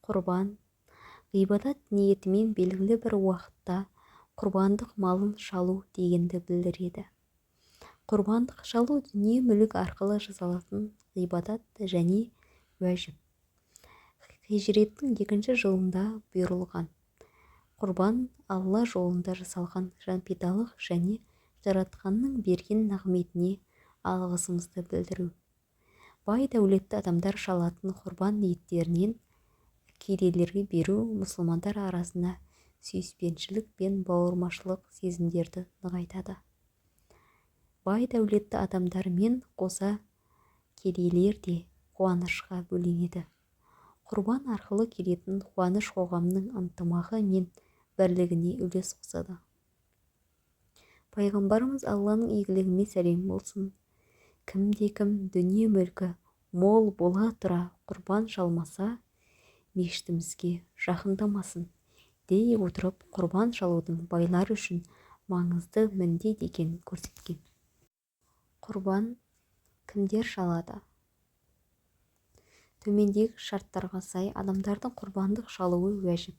Құрбан ғибадат ниетімен белгілі бір уақытта құрбандық малын шалу дегенді білдіреді. Құрбандық шалу дүние мүлік арқылы жасалатын ғибадат және уәжіп. Хижреттің 2-ші жылында бұйырылған. Құрбан Алла жолында жасалған жанпидалық және жаратқанның берген нығметіне алғысымызды білдіру. Бай дәулетті адамдар шалатын құрбан ниеттерінен кедейлерге беру мұсылмандар арасына сүйіспеншілік пен бауырмашылық сезімдерді нығайтады. Бай дәулетті адамдармен қоса кедейлер де қуанышқа бөленеді. Құрбан арқылы келетін қуаныш қоғамның ынтымағы мен бірлігіне үлес қосады. Пайғамбарымыз Алланың игілігімен сәлем болсын. Кім дүние мүлкі мол бола тұра құрбан шалмаса, мешітімізге жақындамасын дей отырып, құрбан шалудың байлар үшін маңызды міндет екенін көрсеткен. Құрбан кімдер шалады? Төмендегі шарттарға сай адамдардың құрбандық шалуы уәжіп.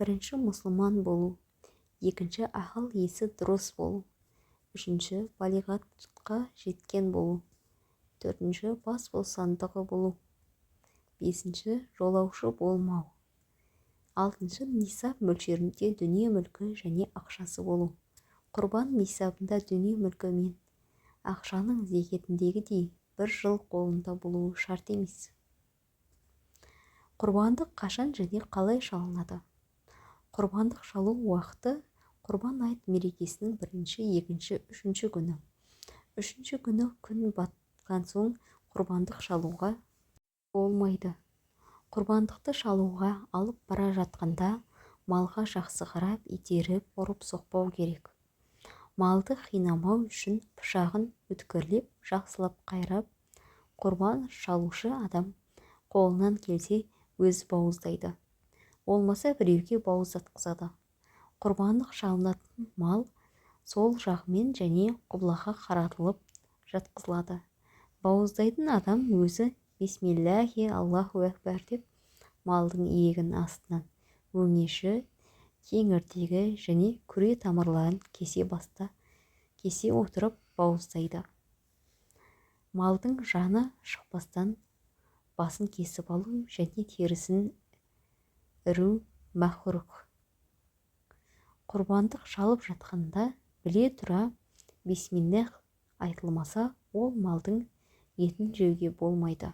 1. Мұсылман болу. 2. Ақыл есі дұрыс болу. 3. Балиғатқа жеткен болу. 4. Бас бостандығы болу. 5. Жолаушы болмау. 6. Нисап мөлшерінде дүние мүлкі және ақшасы болу. Құрбан нисабында дүние мүлкі мен ақшаның зекетіндегідей 1 жыл қолында болуы шарт емес. Құрбандық қашан және қалай шалынады? Құрбандық шалу уақыты Құрбан айт мерекесінің 1-ші, 2-ші, 3-ші күні. 3-ші күні күн батқан соң құрбандық шалуға болмайды. Құрбандықты шалуға алып бара жатқанда малға жақсы қарап, итеріп, ұрып-соқпау керек. Малды қинамау үшін пышағын өткірлеп, жақсылап қайрап, құрбан шалушы адам қолынан келсе өзі бауыздайды. Олмаса біреуге бауыздатқызады. Құрбандық шалынатын мал сол жағымен және құблаға қаратылып жатқызылады. Бауыздайтын адам өзі бисмиллахи Аллаху әкбар деп малдың иегін астынан өңеші, кеңірдегі және күре тамырларын кесе отырып бауыздайды. Малдың жаны шықпастан басын кесіп алу және терісін іру мәхрух. Құрбандық шалып жатқанда біле тұра бисмиллах айтылмаса, ол малдың етін жеуге болмайды.